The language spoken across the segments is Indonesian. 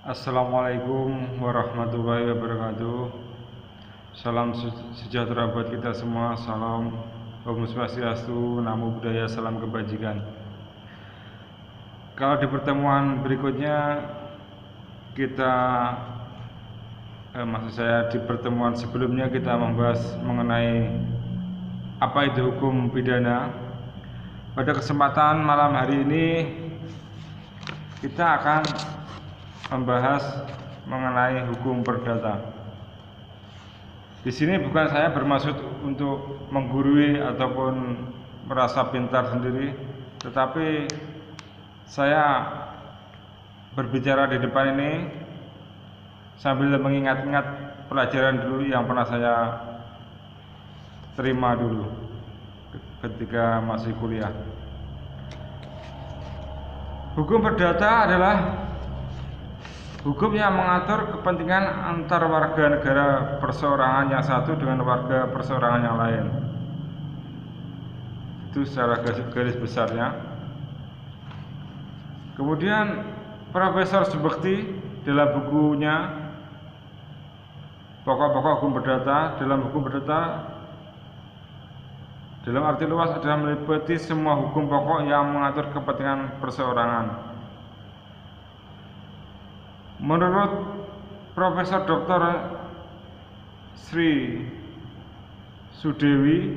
Assalamualaikum warahmatullahi wabarakatuh. Salam sejahtera buat kita semua. Salam Om Swastiastu, Namo Buddhaya, salam kebajikan. Kalau di pertemuan berikutnya di pertemuan sebelumnya kita membahas mengenai apa itu hukum pidana. Pada kesempatan malam hari ini kita akan membahas mengenai hukum perdata. Di sini bukan saya bermaksud untuk menggurui ataupun merasa pintar sendiri, tetapi saya berbicara di depan ini sambil mengingat-ingat pelajaran dulu yang pernah saya terima dulu ketika masih kuliah. Hukum perdata adalah hukum yang mengatur kepentingan antar warga negara perseorangan yang satu dengan warga perseorangan yang lain. Itu secara garis besarnya. Kemudian Profesor Subekti dalam bukunya Pokok-pokok Hukum Perdata, dalam hukum perdata dalam arti luas adalah meliputi semua hukum pokok yang mengatur kepentingan perseorangan. Menurut Profesor Dr. Sri Sudewi,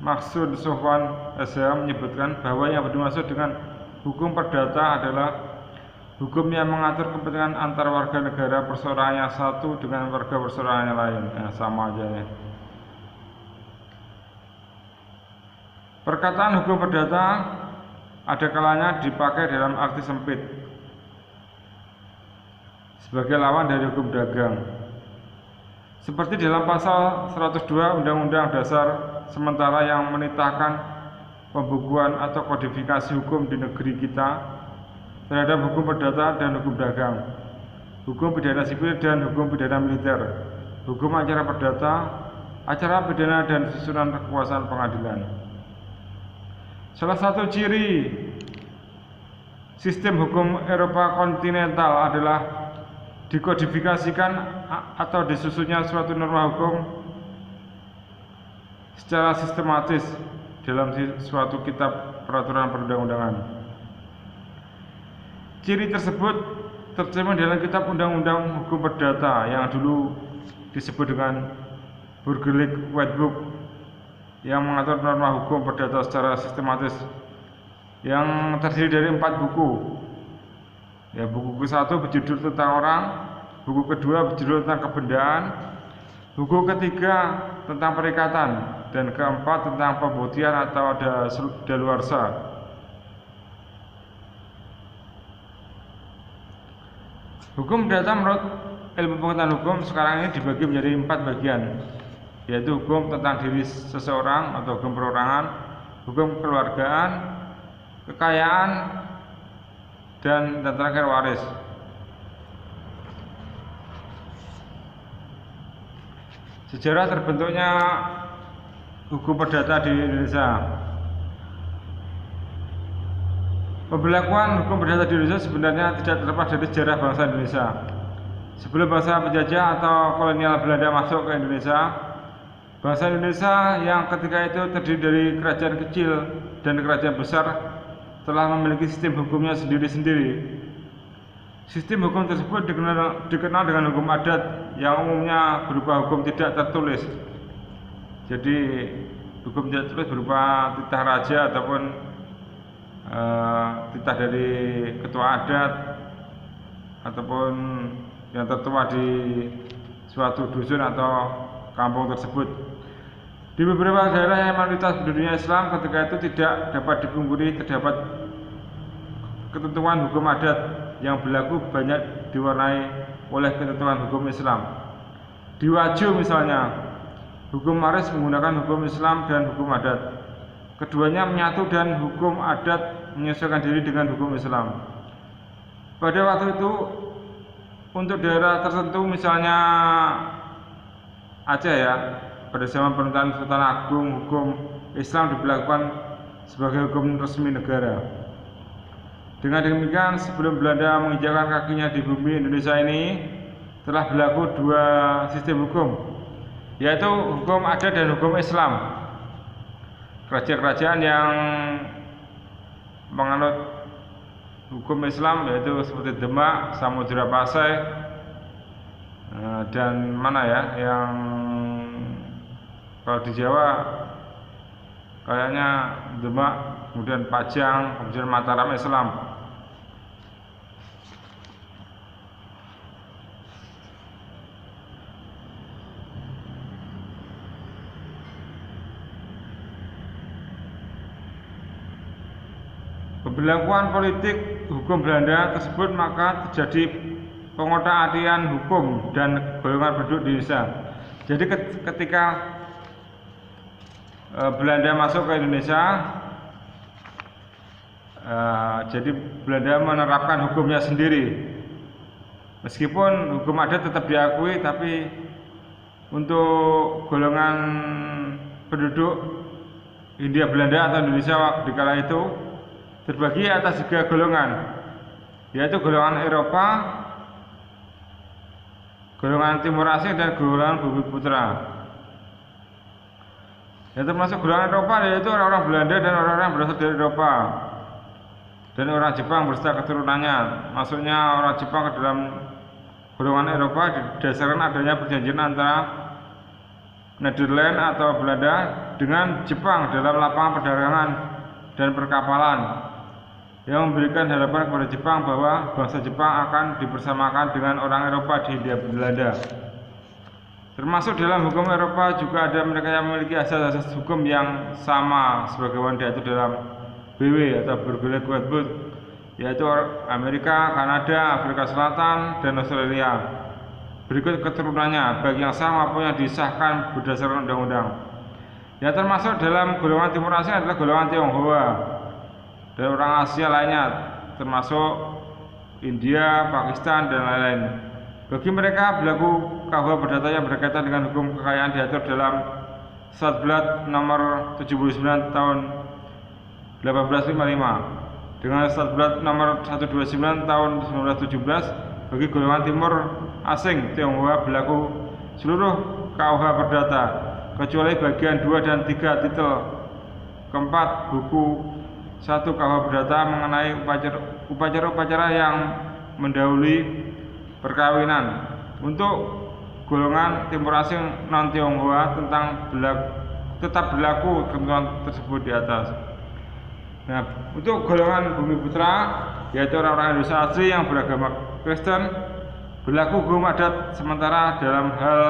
Maksud Sofwan SH menyebutkan bahwa yang dimaksud dengan hukum perdata adalah hukum yang mengatur kepentingan antar warga negara perseorangan yang satu dengan warga perseorangan yang lain. Sama aja ya. Perkataan hukum perdata ada kalanya dipakai dalam arti sempit sebagai lawan dari hukum dagang. Seperti dalam pasal 102 Undang-Undang Dasar sementara yang menitahkan pembukuan atau kodifikasi hukum di negeri kita terhadap hukum perdata dan hukum dagang, hukum pidana sipil dan hukum pidana militer, hukum acara perdata, acara pidana dan susunan kekuasaan pengadilan. Salah satu ciri sistem hukum Eropa kontinental adalah dikodifikasikan atau disusunnya suatu norma hukum secara sistematis dalam suatu kitab peraturan perundang-undangan. Ciri tersebut tercermin dalam kitab undang-undang hukum perdata yang dulu disebut dengan Burgerlijk Wetboek yang mengatur norma hukum perdata secara sistematis yang terdiri dari 4 buku. Buku ke-1 berjudul tentang orang, buku kedua berjudul tentang kebendaan, buku ketiga tentang perikatan, dan keempat tentang pembuktian atau daluarsa. Hukum perdata menurut ilmu pengetahuan hukum sekarang ini dibagi menjadi 4 bagian, yaitu hukum tentang diri seseorang atau hukum perorangan, hukum keluargaan, kekayaan, dan terakhir waris. Sejarah terbentuknya hukum perdata di Indonesia. Pembelakuan hukum perdata di Indonesia sebenarnya tidak terlepas dari sejarah bangsa Indonesia. Sebelum bangsa penjajah atau kolonial Belanda masuk ke Indonesia, bangsa Indonesia yang ketika itu terdiri dari kerajaan kecil dan kerajaan besar telah memiliki sistem hukumnya sendiri-sendiri. Sistem hukum tersebut dikenal dengan hukum adat yang umumnya berupa hukum tidak tertulis. Jadi hukum tidak tertulis berupa titah raja ataupun titah dari ketua adat ataupun yang tertua di suatu dusun atau kampung tersebut. Di beberapa daerah yang mayoritas dunia Islam ketika itu tidak dapat dipungkiri terdapat ketentuan hukum adat yang berlaku banyak diwarnai oleh ketentuan hukum Islam. Di Wajo misalnya, hukum waris menggunakan hukum Islam dan hukum adat. Keduanya menyatu dan hukum adat menyesuaikan diri dengan hukum Islam. Pada waktu itu untuk daerah tertentu misalnya Aceh pada zaman pemerintahan Sultan Agung, hukum Islam diberlakukan sebagai hukum resmi negara. Dengan demikian, sebelum Belanda menginjakkan kakinya di bumi Indonesia ini, telah berlaku dua sistem hukum, yaitu hukum adat dan hukum Islam. Kerajaan-kerajaan yang menganut hukum Islam yaitu seperti Demak, Samudra Pasai, dan mana ya, yang kalau di Jawa kayaknya Demak, kemudian Pajang, kemudian Mataram Islam. Pemberlakuan politik hukum Belanda tersebut maka terjadi pengotak-atikkan hukum dan golongan penduduk di Indonesia. Jadi ketika Belanda masuk ke Indonesia, jadi Belanda menerapkan hukumnya sendiri. Meskipun hukum adat tetap diakui, tapi untuk golongan penduduk Hindia Belanda atau Indonesia di kala itu terbagi atas 3 golongan, yaitu golongan Eropa, golongan Timur Asing, dan golongan Bumiputra. Yang termasuk golongan Eropa yaitu orang-orang Belanda dan orang-orang berasal dari Eropa, dan orang Jepang beserta keturunannya. Masuknya orang Jepang ke dalam golongan Eropa didasarkan adanya perjanjian antara Nederland atau Belanda dengan Jepang dalam lapangan perdagangan dan perkapalan, yang memberikan harapan kepada Jepang bahwa bangsa Jepang akan dipersamakan dengan orang Eropa di Hindia Belanda. Termasuk dalam hukum Eropa juga ada mereka yang memiliki asas-asas hukum yang sama sebagaimana diatur dalam BW atau Burgerlijk Wetboek, yaitu Amerika, Kanada, Afrika Selatan, dan Australia. Berikut keturunannya, baik yang sah maupun yang disahkan berdasarkan undang-undang. Yang termasuk dalam golongan Timur Asing adalah golongan Tionghoa dan orang Asia lainnya, termasuk India, Pakistan, dan lain-lain. Bagi mereka berlaku KUH Perdata yang berkaitan dengan hukum kekayaan diatur dalam Statblad nomor 79 tahun 1855 dengan Statblad nomor 129 tahun 1917. Bagi golongan Timur Asing Tionghoa berlaku seluruh KUH Perdata kecuali bagian 2 dan 3 titel keempat buku 1 KUH Perdata mengenai upacara-upacara yang mendahului perkawinan. Untuk golongan Timur Asing non-Tionghoa tetap berlaku ketentuan tersebut di atas. Nah, untuk golongan Bumiputra yaitu orang-orang Indonesia asli yang beragama Kristen, berlaku hukum adat sementara dalam hal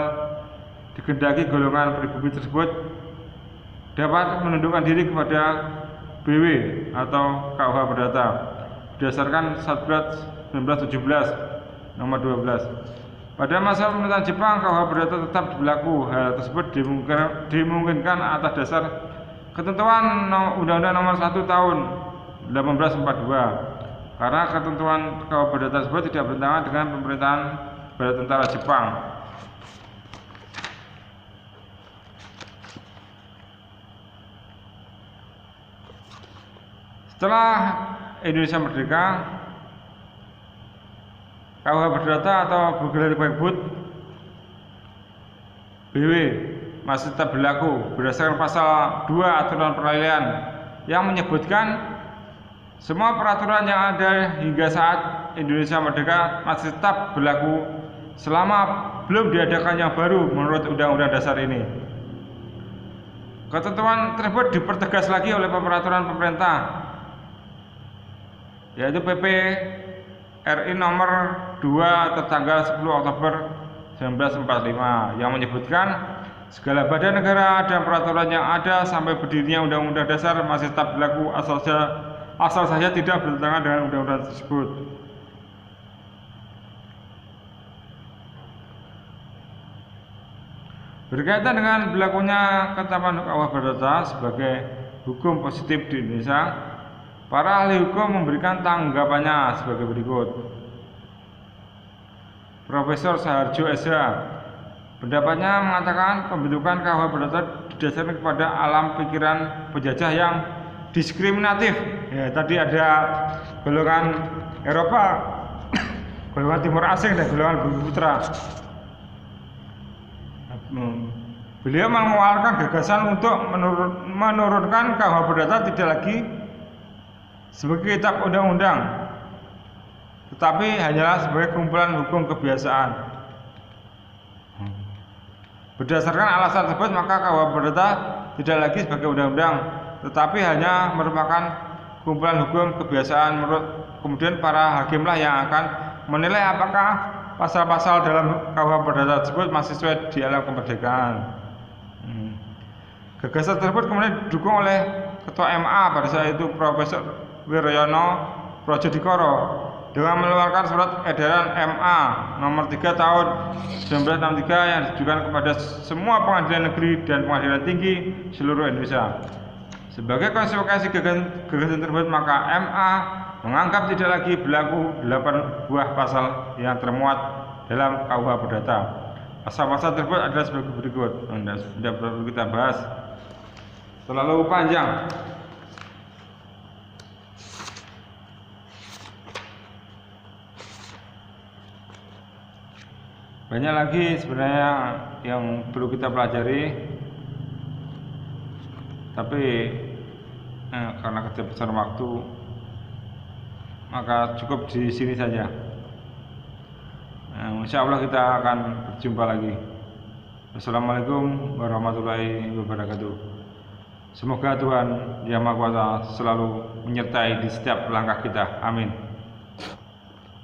dikehendaki golongan pribumi tersebut dapat menundukkan diri kepada BW atau KUH Perdata berdasarkan Statblad 1917 nomor 12. Pada masa pemerintahan Jepang, KUH Perdata tetap berlaku. Hal tersebut dimungkinkan atas dasar ketentuan Undang-Undang nomor 1 tahun 1842, karena ketentuan KUH Perdata tersebut tidak bertentangan dengan pemerintahan bala tentara Jepang. Setelah Indonesia merdeka, KUH Perdata atau Burgerlijk Wetboek BW masih tetap berlaku berdasarkan pasal 2 aturan peralihan yang menyebutkan semua peraturan yang ada hingga saat Indonesia merdeka masih tetap berlaku selama belum diadakan yang baru menurut Undang-Undang Dasar ini. Ketentuan tersebut dipertegas lagi oleh peraturan pemerintah, yaitu PP RI nomor 2 tertanggal 10 Oktober 1945 yang menyebutkan segala badan negara dan peraturan yang ada sampai berdirinya Undang-Undang Dasar masih tetap berlaku asal saja tidak bertentangan dengan undang-undang tersebut. Berkaitan dengan berlakunya ketetapan KUH Perdata sebagai hukum positif di Indonesia, para ahli hukum memberikan tanggapannya sebagai berikut. Profesor Saharjo SH, pendapatnya mengatakan pembentukan KUH Perdata didasarkan kepada alam pikiran penjajah yang diskriminatif. Ya, tadi ada golongan Eropa, golongan Timur Asing dan golongan Bumi Putra. Beliau mengeluarkan gagasan untuk menurunkan KUH Perdata tidak lagi sebagai kitab undang-undang, tetapi hanyalah sebagai kumpulan hukum kebiasaan. Berdasarkan alasan tersebut, maka KUH Perdata tidak lagi sebagai undang-undang, tetapi hanya merupakan kumpulan hukum kebiasaan. Kemudian para hakimlah yang akan menilai apakah pasal-pasal dalam KUH Perdata tersebut masih sesuai di alam kemerdekaan. Gagasan tersebut kemudian didukung oleh Ketua MA pada saat itu Profesor Wiryono Projodikoro dengan mengeluarkan surat edaran MA nomor 3 tahun 1963 yang ditujukan kepada semua pengadilan negeri dan pengadilan tinggi seluruh Indonesia. Sebagai konsekuensi gagasan tersebut, maka MA menganggap tidak lagi berlaku 8 buah pasal yang termuat dalam KUH Perdata. Pasal-pasal tersebut adalah sebagai berikut. Tidak perlu kita bahas, terlalu panjang. Banyak lagi sebenarnya yang perlu kita pelajari, tapi karena keterbatasan waktu, maka cukup di sini saja. Insya Allah kita akan berjumpa lagi. Wassalamualaikum warahmatullahi wabarakatuh. Semoga Tuhan Yang Maha Kuasa selalu menyertai di setiap langkah kita. Amin.